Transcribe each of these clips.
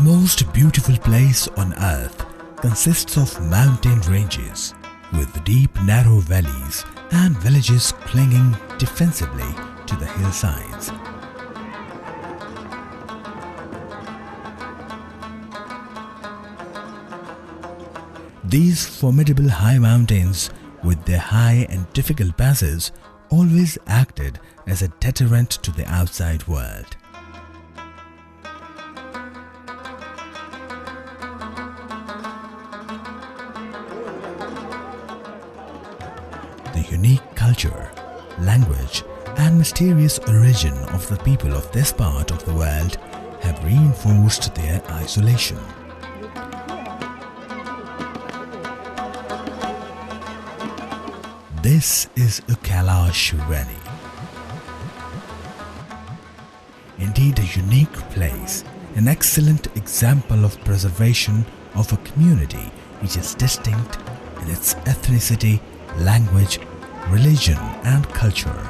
most beautiful place on earth consists of mountain ranges with deep narrow valleys and villages clinging defensively to the hillsides. These formidable high mountains with their high and difficult passes always acted as a deterrent to the outside world. The unique culture, language, and mysterious origin of the people of this part of the world have reinforced their isolation. This is a Kailash Valley. Indeed, a unique place, an excellent example of preservation of a community which is distinct in its ethnicity, language, religion, and culture.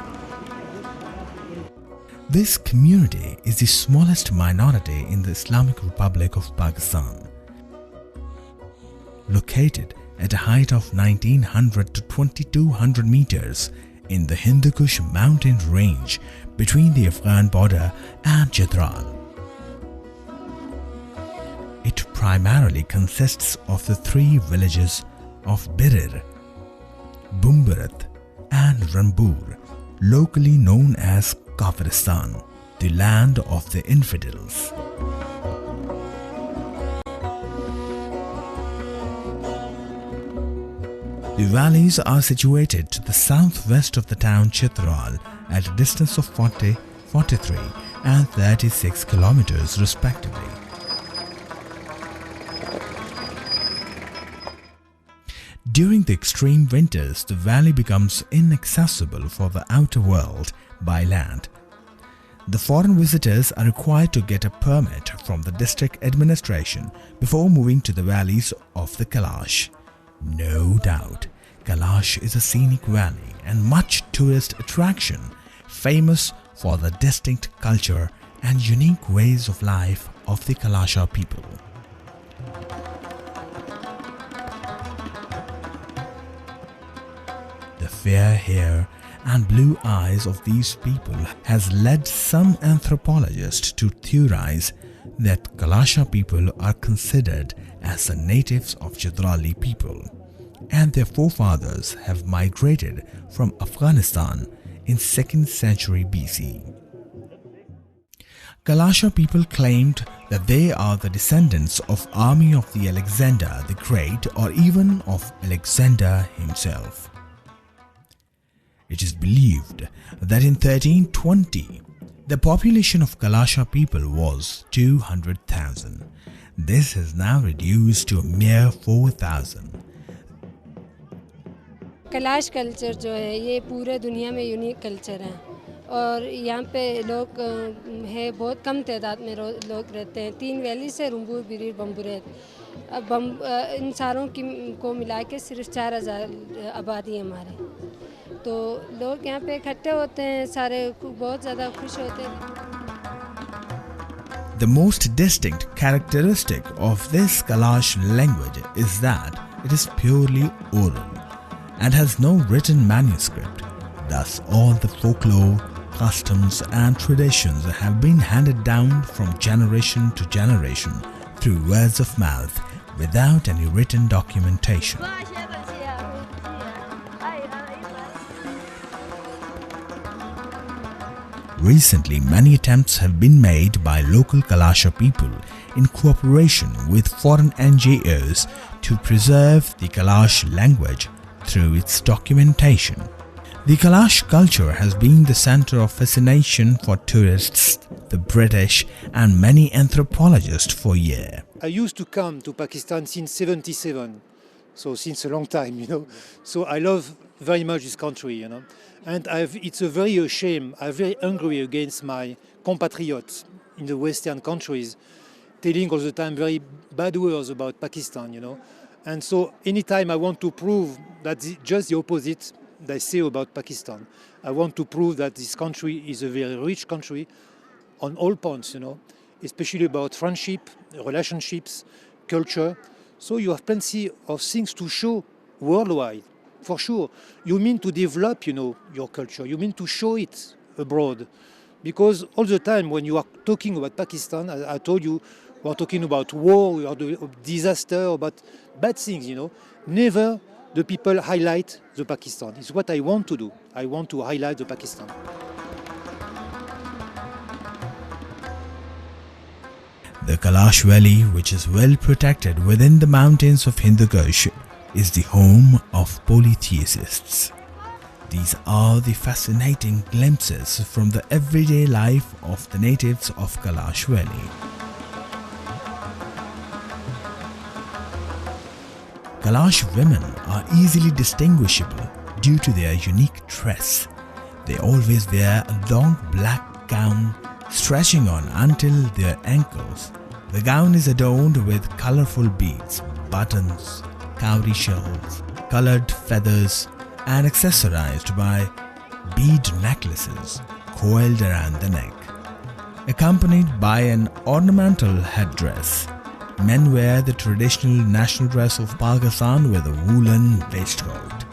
This community is the smallest minority in the Islamic Republic of Pakistan. Located at a height of 1900 to 2200 meters in the Hindu Kush mountain range between the Afghan border and Chitral. It primarily consists of the three villages of Birir, Bumbarat and Rambur, locally known as Kafiristan, the land of the infidels. The valleys are situated to the southwest of the town Chitral at a distance of 40, 43 and 36 kilometers respectively. During the extreme winters, the valley becomes inaccessible for the outer world by land. The foreign visitors are required to get a permit from the district administration before moving to the valleys of the Kailash. No doubt, Kailash is a scenic valley and much tourist attraction, famous for the distinct culture and unique ways of life of the Kailasha people. The fair hair and blue eyes of these people has led some anthropologists to theorize that Kailasha people are considered as the natives of Chitrali people, and their forefathers have migrated from Afghanistan in 2nd century BC. Kailasha people claimed that they are the descendants of army of the Alexander the Great or even of Alexander himself. It is believed that in 1320, the population of Kailasha people was 200,000. This has now reduced to a mere 4,000. Kailash culture जो है ये पूरे दुनिया में unique culture है और यहाँ पे लोग है बहुत कम तादाद में लोग रहते हैं। 3 वैली से रुम्बूर, बिरीर, बम्बुरेत इन सारों को मिला के सिर्फ 4,000 आबादी है हमारे। तो लोग यहाँ पे इकट्ठे होते हैं, सारे बहुत ज़्यादा खुश होते हैं। The most distinct characteristic of this Kailash language is that it is purely oral and has no written manuscript. Thus, all the folklore, customs and traditions have been handed down from generation to generation through words of mouth without any written documentation. Recently, many attempts have been made by local Kailasha people in cooperation with foreign NGOs to preserve the Kailash language through its documentation. The Kailash culture has been the center of fascination for tourists, the British and many anthropologists for years. I used to come to Pakistan since '77, so since a long time, So I love very much this country, And it's a very shame, I'm very angry against my compatriots in the Western countries, telling all the time very bad words about Pakistan, And so anytime I want to prove that just the opposite they say about Pakistan, I want to prove that this country is a very rich country on all points, especially about friendship, relationships, culture. So you have plenty of things to show worldwide, for sure. You mean to develop, your culture. You mean to show it abroad. Because all the time when you are talking about Pakistan, I told you, we are talking about war, we are doing disaster, about bad things, Never the people highlight the Pakistan. It's what I want to do. I want to highlight the Pakistan. The Kailash Valley, which is well protected within the mountains of Hindu Kush, is the home of polytheists. These are the fascinating glimpses from the everyday life of the natives of Kailash Valley. Kailash women are easily distinguishable due to their unique dress. They always wear a long black gown stretching on until their ankles. The gown is adorned with colorful beads, buttons, cowrie shells, colored feathers, and accessorized by bead necklaces coiled around the neck. Accompanied by an ornamental headdress, men wear the traditional national dress of Pakistan with a woolen waistcoat.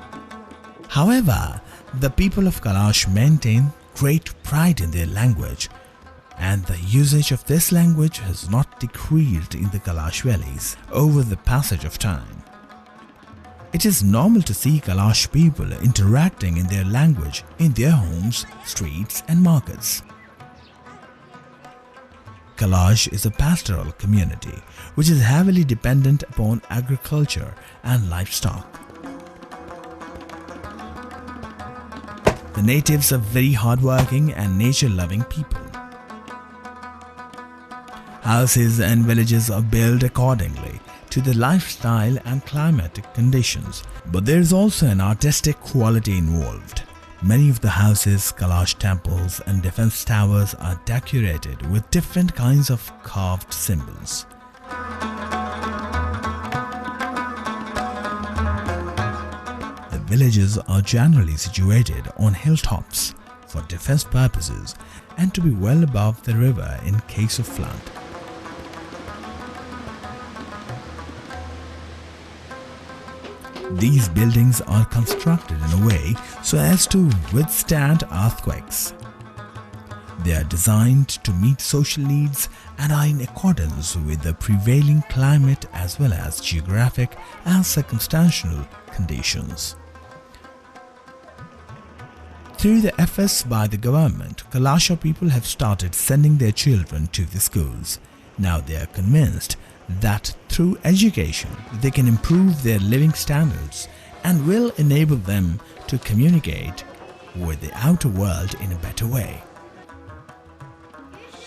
However, the people of Kailash maintain great pride in their language, and the usage of this language has not decreased in the Kailash valleys over the passage of time. It is normal to see Kailash people interacting in their language in their homes, streets and markets. Kailash is a pastoral community which is heavily dependent upon agriculture and livestock. The natives are very hardworking and nature-loving people. Houses and villages are built accordingly to the lifestyle and climatic conditions, but there is also an artistic quality involved. Many of the houses, Kailash temples and defense towers are decorated with different kinds of carved symbols. The villages are generally situated on hilltops for defense purposes and to be well above the river in case of flood. These buildings are constructed in a way so as to withstand earthquakes. They are designed to meet social needs and are in accordance with the prevailing climate as well as geographic and circumstantial conditions. Through the efforts by the government, Kailasha people have started sending their children to the schools. Now they are convinced that through education they can improve their living standards and will enable them to communicate with the outer world in a better way.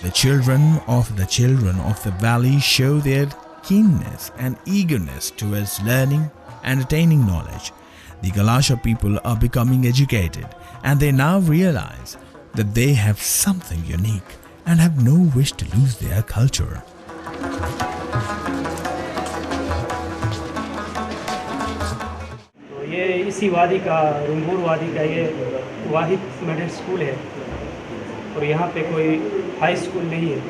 The children of the valley show their keenness and eagerness towards learning and attaining knowledge. The Kailasha people are becoming educated and they now realize that they have something unique and have no wish to lose their culture. ये इसी वादी का रुम्बूर वादी का ये वाहिद middle school है और यहाँ पे कोई हाई स्कूल नहीं है।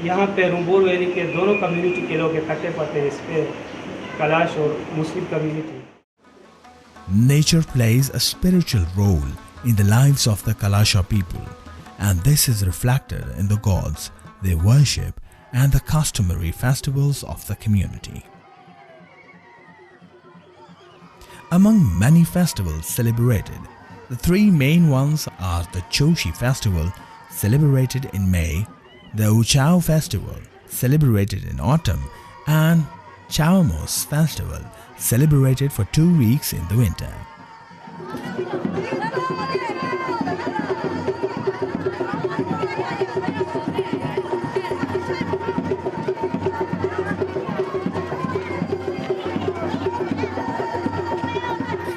यहाँ पे रुम्बूर वैली के दोनों कम्युनिटी के लोग इकट्ठे पढ़ते हैं, इस पे कलाश और Muslim community. Nature plays a spiritual role in the lives of the Kailasha people, and this is reflected in the gods they worship and the customary festivals of the community. Among many festivals celebrated, the three main ones are the Joshi festival, celebrated in May, the Uchao festival, celebrated in autumn, and Chawamos festival, celebrated for 2 weeks in the winter.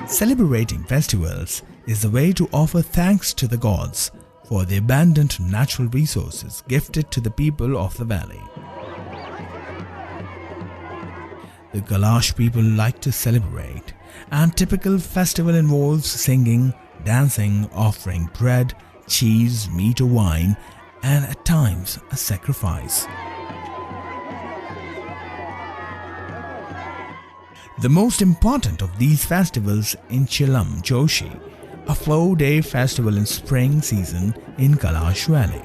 Celebrating festivals is the way to offer thanks to the gods for the abundant natural resources gifted to the people of the valley. The Kailash people like to celebrate, and typical festival involves singing, dancing, offering bread, cheese, meat or wine, and at times a sacrifice. The most important of these festivals in Chillam Joshi, a 4-day festival in spring season in Kailash Valley.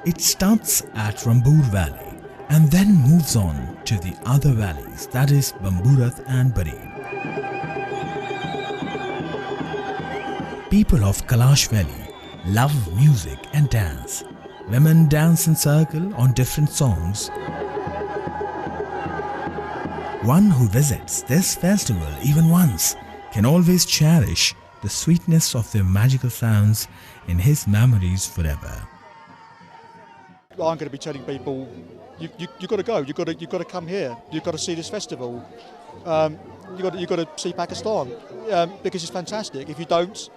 It starts at Rambur Valley and then moves on to the other valleys, that is Bamburath and Bareil. People of Kailash Valley love music and dance. Women dance in circle on different songs. One who visits this festival even once can always cherish the sweetness of their magical sounds in his memories forever. I'm going to be telling people, you've got to go, you've got to come here, you've got to see this festival, you've got to see Pakistan, because it's fantastic. If you don't,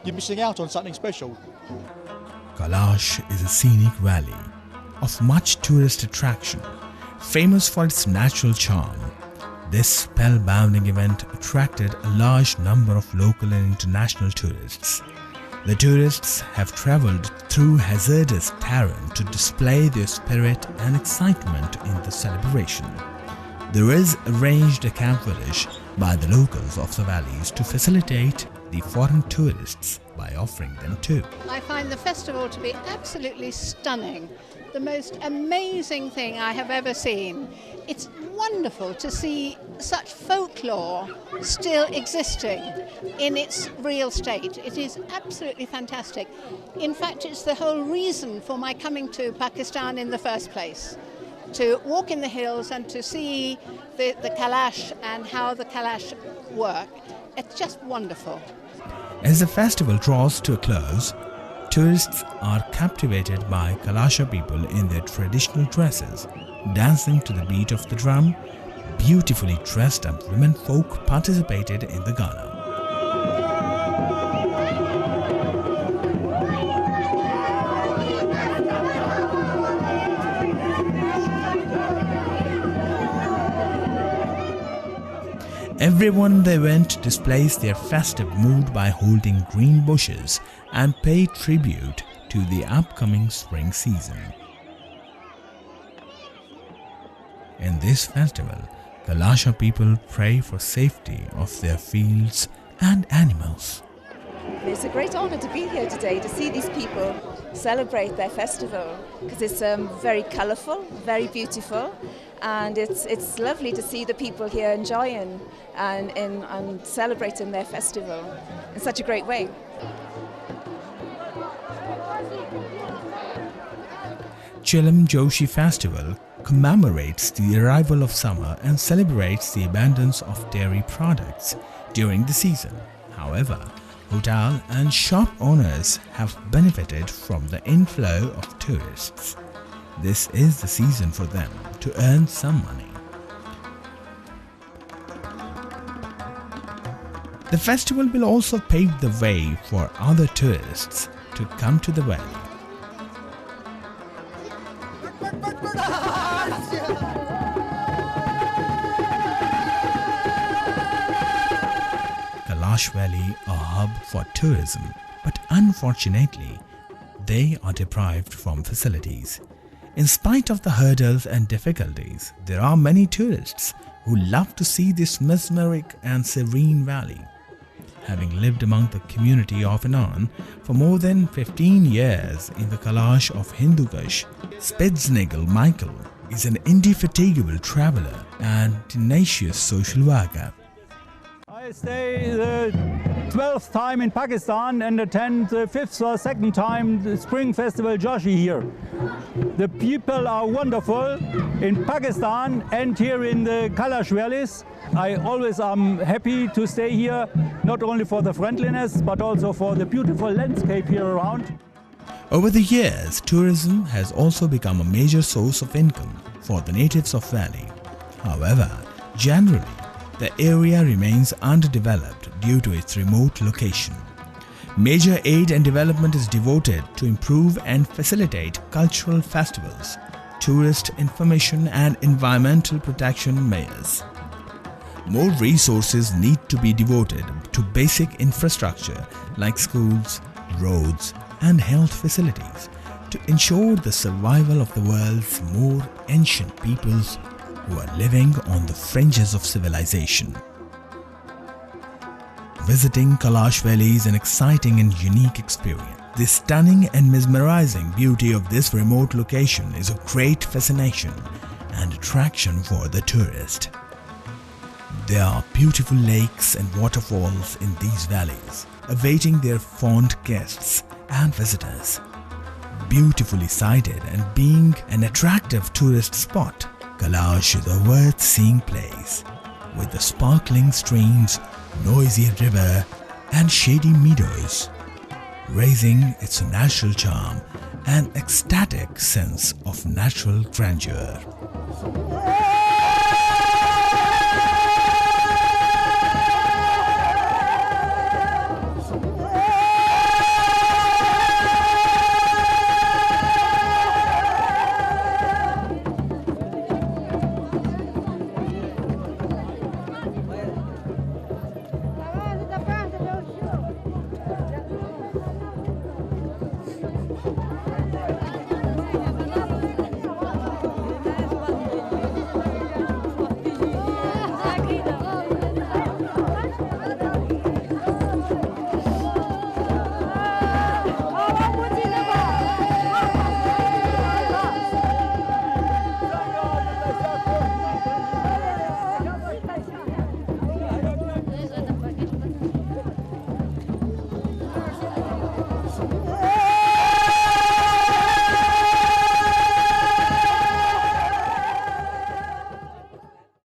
you're missing out on something special. Kailash is a scenic valley of much tourist attraction, famous for its natural charm. This spellbinding event attracted a large number of local and international tourists. The tourists have travelled through hazardous terrain to display their spirit and excitement in the celebration. There is arranged a camp village by the locals of the valleys to facilitate the foreign tourists by offering them too. I find the festival to be absolutely stunning. The most amazing thing I have ever seen. It's wonderful to see such folklore still existing in its real state. It is absolutely fantastic. In fact, it's the whole reason for my coming to Pakistan in the first place. To walk in the hills and to see the Kailash and how the Kailash work. It's just wonderful. As the festival draws to a close, tourists are captivated by Kailasha people in their traditional dresses, dancing to the beat of the drum. Beautifully dressed up women folk participated in the gala. Everyone they went displays their festive mood by holding green bushes and pay tribute to the upcoming spring season. In this festival, Kailasha people pray for safety of their fields and animals. It's a great honour to be here today to see these people celebrate their festival, because it's very colourful, very beautiful, and it's lovely to see the people here enjoying and celebrating their festival in such a great way. Chillam Joshi Festival commemorates the arrival of summer and celebrates the abundance of dairy products during the season. However, hotel and shop owners have benefited from the inflow of tourists. This is the season for them to earn some money. The festival will also pave the way for other tourists to come to the valley. Kailash Valley, a hub for tourism, but unfortunately, they are deprived from facilities. In spite of the hurdles and difficulties, there are many tourists who love to see this mesmeric and serene valley. Having lived among the community off and on for more than 15 years in the Kailash of Hindu Kush, Spitznagel Michael is an indefatigable traveller and tenacious social worker. I stay the 12th time in Pakistan and attend the 5th or 2nd time the Spring Festival Joshi here. The people are wonderful in Pakistan and here in the Kailash valleys. I always am happy to stay here, not only for the friendliness but also for the beautiful landscape here around. Over the years, tourism has also become a major source of income for the natives of Valley. However, generally, the area remains underdeveloped due to its remote location. Major aid and development is devoted to improve and facilitate cultural festivals, tourist information and environmental protection measures. More resources need to be devoted to basic infrastructure like schools, roads and health facilities to ensure the survival of the world's more ancient peoples who are living on the fringes of civilization. Visiting Kailash Valley is an exciting and unique experience. The stunning and mesmerizing beauty of this remote location is a great fascination and attraction for the tourist. There are beautiful lakes and waterfalls in these valleys, awaiting their fond guests and visitors. Beautifully sited and being an attractive tourist spot, Kailash is a worth-seeing place, with the sparkling streams, noisy river and shady meadows, raising its natural charm and ecstatic sense of natural grandeur.